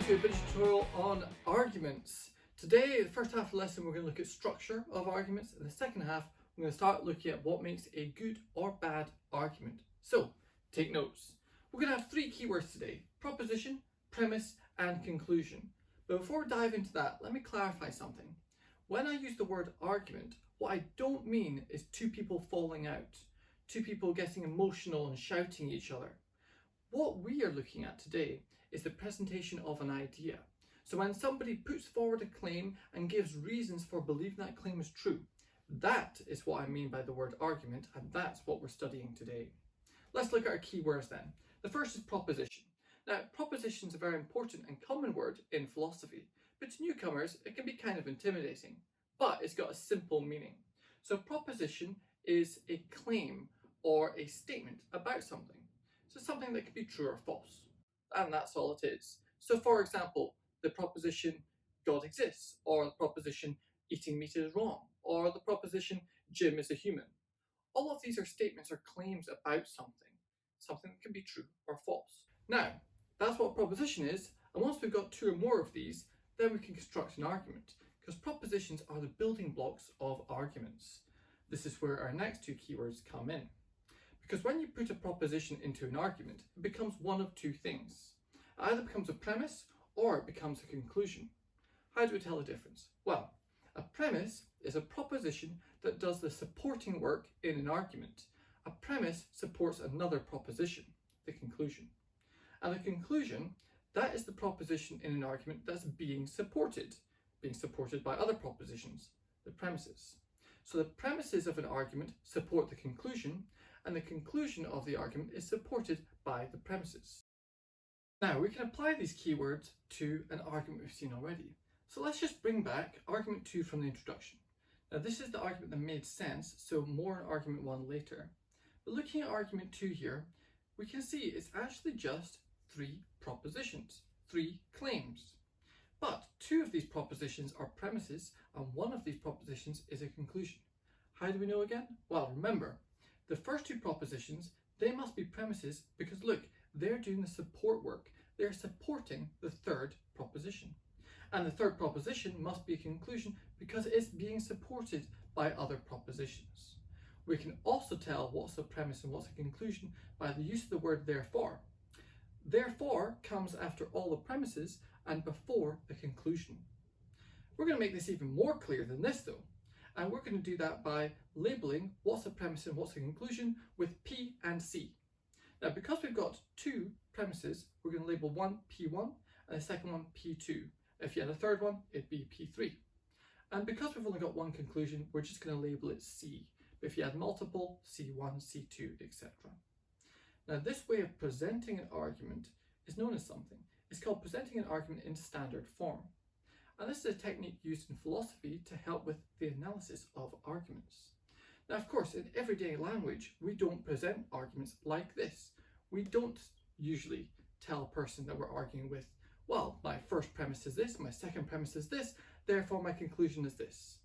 to a video tutorial on arguments. Today, the first half of the lesson, we're going to look at structure of arguments. In the second half, we're going to start looking at what makes a good or bad argument. So, take notes. We're going to have three keywords today: proposition, premise, and conclusion. But before we dive into that, let me clarify something. When I use the word argument, what I don't mean is two people falling out, two people getting emotional and shouting at each other. What we are looking at today is the presentation of an idea. So when somebody puts forward a claim and gives reasons for believing that claim is true, that is what I mean by the word argument, and that's what we're studying today. Let's look at our keywords then. The first is proposition. Now, proposition is a very important and common word in philosophy, but to newcomers, it can be kind of intimidating, but it's got a simple meaning. So proposition is a claim or a statement about something. So something that could be true or false. And that's all it is. So for example, the proposition God exists, or the proposition eating meat is wrong, or the proposition Jim is a human. All of these are statements or claims about something that can be true or false. Now, that's what a proposition is, and once we've got two or more of these, then we can construct an argument, because propositions are the building blocks of arguments. This is where our next two keywords come in. Because when you put a proposition into an argument, it becomes one of two things. It either becomes a premise or it becomes a conclusion. How do we tell the difference? Well, a premise is a proposition that does the supporting work in an argument. A premise supports another proposition, the conclusion. And the conclusion, that is the proposition in an argument that's being supported by other propositions, the premises. So the premises of an argument support the conclusion, and the conclusion of the argument is supported by the premises. Now, we can apply these keywords to an argument we've seen already. So let's just bring back argument 2 from the introduction. Now, this is the argument that made sense, so more on argument 1 later. But looking at argument 2 here, we can see it's actually just 3 propositions, 3 claims. But 2 of these propositions are premises, and 1 of these propositions is a conclusion. How do we know again? Well, remember, the first 2 propositions, they must be premises because look, they're doing the support work. They're supporting the third proposition. And the third proposition must be a conclusion because it's being supported by other propositions. We can also tell what's a premise and what's a conclusion by the use of the word therefore. Therefore comes after all the premises and before the conclusion. We're going to make this even more clear than this though. And we're going to do that by labeling what's a premise and what's a conclusion with P and C. Now, because we've got 2 premises, we're going to label one P1 and the second one P2. If you had a third one, it'd be P3. And because we've only got one conclusion, we're just going to label it C. But if you had multiple, C1, C2, etc. Now, this way of presenting an argument is known as something. It's called presenting an argument in standard form. And this is a technique used in philosophy to help with the analysis of arguments. Now, of course, in everyday language, we don't present arguments like this. We don't usually tell a person that we're arguing with, well, my first premise is this, my second premise is this, therefore my conclusion is this.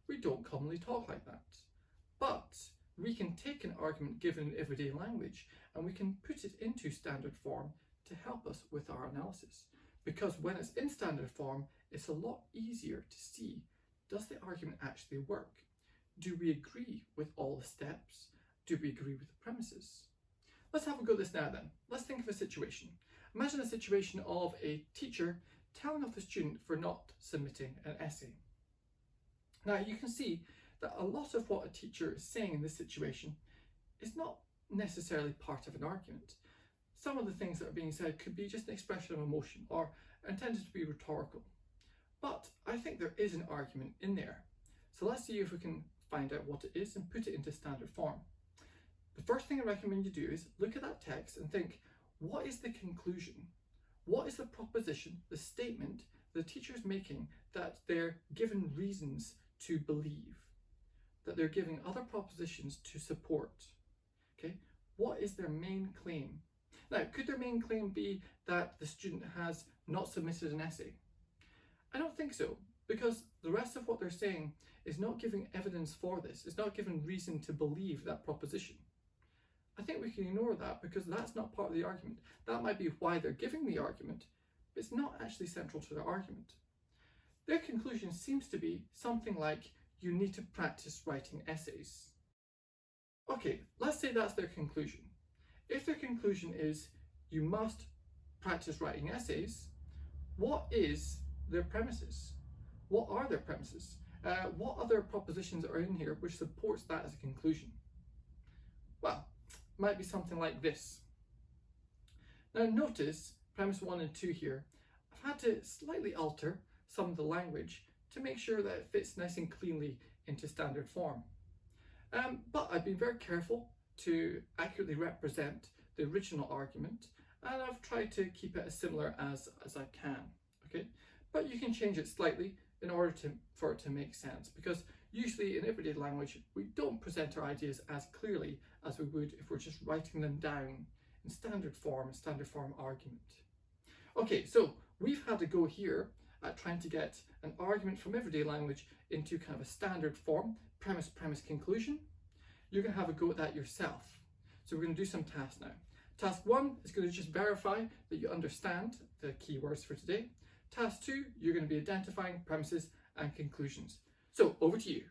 We don't commonly talk like that. But we can take an argument given in everyday language and we can put it into standard form to help us with our analysis. Because when it's in standard form, it's a lot easier to see, does the argument actually work? Do we agree with all the steps? Do we agree with the premises? Let's have a go at this now then. Let's think of a situation. Imagine a situation of a teacher telling off a student for not submitting an essay. Now you can see that a lot of what a teacher is saying in this situation is not necessarily part of an argument. Some of the things that are being said could be just an expression of emotion or intended to be rhetorical. But I think there is an argument in there. So let's see if we can find out what it is and put it into standard form. The first thing I recommend you do is look at that text and think, what is the conclusion? What is the proposition, the statement the teacher is making that they're given reasons to believe, that they're giving other propositions to support? Okay, what is their main claim? Now, could their main claim be that the student has not submitted an essay? I don't think so, because the rest of what they're saying is not giving evidence for this. It's not giving reason to believe that proposition. I think we can ignore that because that's not part of the argument. That might be why they're giving the argument, but it's not actually central to their argument. Their conclusion seems to be something like, you need to practice writing essays. Okay, let's say that's their conclusion. If their conclusion is, you must practice writing essays, what is their premises? What are their premises? What other propositions are in here which supports that as a conclusion? Well, it might be something like this. Now notice premise 1 and 2 here. I've had to slightly alter some of the language to make sure that it fits nice and cleanly into standard form. But I've been very careful to accurately represent the original argument, and I've tried to keep it as similar as I can. Okay, but you can change it slightly in order for it to make sense, because usually in everyday language we don't present our ideas as clearly as we would if we're just writing them down in standard form argument. Okay, so we've had to go here at trying to get an argument from everyday language into kind of a standard form, premise, conclusion. You can have a go at that yourself. So we're going to do some tasks now. Task 1 is going to just verify that you understand the keywords for today. Task 2, you're going to be identifying premises and conclusions. So over to you.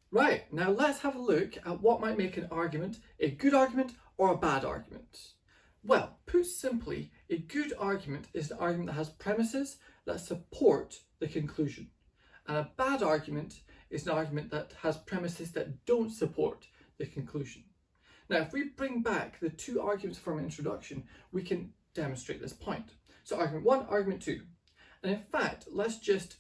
Right, now let's have a look at what might make an argument a good argument or a bad argument. Well, put simply, a good argument is an argument that has premises that support the conclusion. And a bad argument is an argument that has premises that don't support the conclusion. Now, if we bring back the two arguments from introduction, we can demonstrate this point. So argument 1, argument 2. And in fact, let's just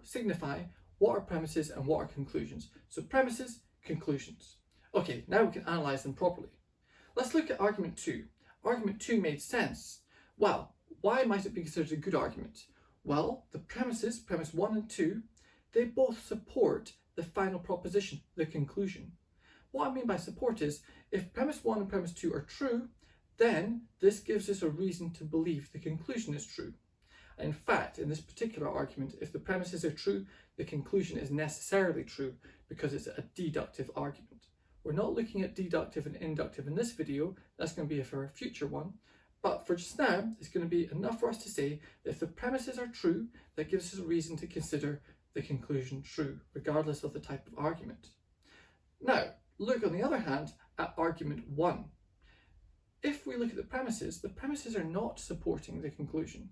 signify what are premises and what are conclusions. So premises, conclusions. Okay, now we can analyse them properly. Let's look at argument 2. Argument 2 made sense. Well, why might it be considered a good argument? Well, the premises, premise 1 and 2, they both support the final proposition, the conclusion. What I mean by support is, if premise 1 and premise 2 are true, then this gives us a reason to believe the conclusion is true. In fact, in this particular argument, if the premises are true, the conclusion is necessarily true because it's a deductive argument. We're not looking at deductive and inductive in this video, that's going to be for a future one, but for just now, it's going to be enough for us to say that if the premises are true, that gives us a reason to consider the conclusion true, regardless of the type of argument. Now, look on the other hand at argument 1. If we look at the premises are not supporting the conclusion.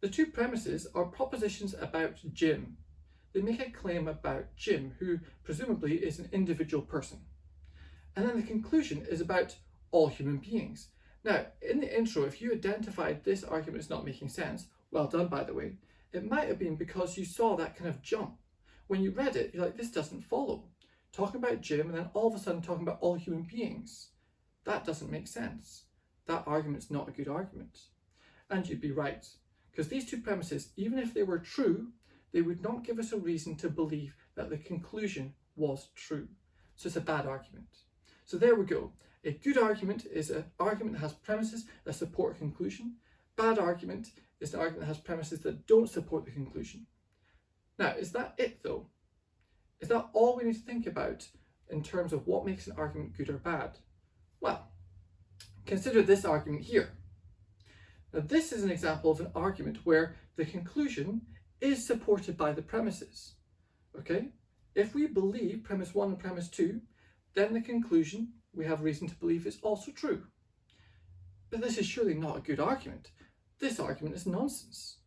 The two premises are propositions about Jim. They make a claim about Jim, who presumably is an individual person. And then the conclusion is about all human beings. Now, in the intro, if you identified this argument as not making sense, well done by the way, it might have been because you saw that kind of jump. When you read it, you're like, this doesn't follow. Talking about Jim and then all of a sudden talking about all human beings. That doesn't make sense. That argument's not a good argument. And you'd be right. Because these two premises, even if they were true, they would not give us a reason to believe that the conclusion was true. So it's a bad argument. So there we go. A good argument is an argument that has premises that support a conclusion. Bad argument is an argument that has premises that don't support the conclusion. Now, is that it though? Is that all we need to think about in terms of what makes an argument good or bad? Well, consider this argument here. Now, this is an example of an argument where the conclusion is supported by the premises. Okay? If we believe premise 1 and premise 2, then the conclusion we have reason to believe is also true. But this is surely not a good argument. This argument is nonsense.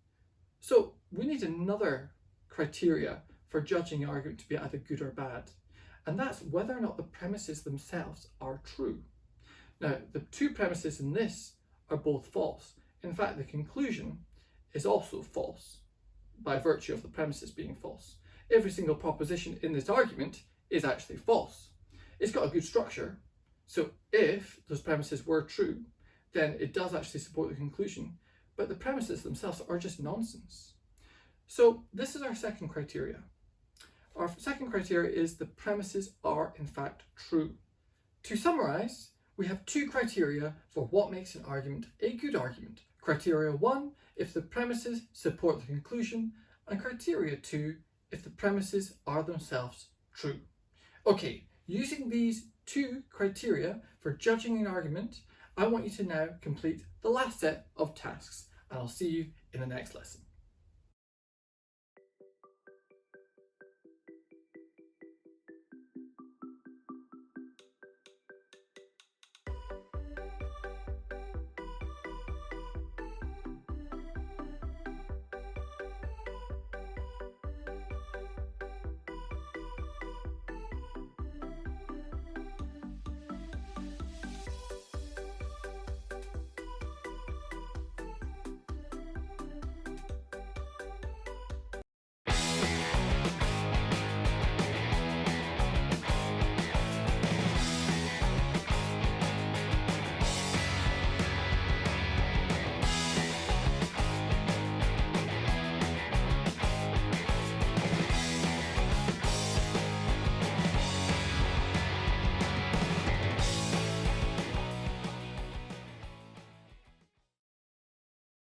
So we need another criteria for judging an argument to be either good or bad. And that's whether or not the premises themselves are true. Now, the two premises in this are both false. In fact, the conclusion is also false by virtue of the premises being false. every single proposition in this argument is actually false. It's got a good structure, so if those premises were true, then it does actually support the conclusion, but the premises themselves are just nonsense. So this is our second criteria. Our second criteria is the premises are in fact true. To summarize, we have two criteria for what makes an argument a good argument. Criteria 1, if the premises support the conclusion, and criteria 2, if the premises are themselves true. Okay, using these two criteria for judging an argument, I want you to now complete the last set of tasks, and I'll see you in the next lesson.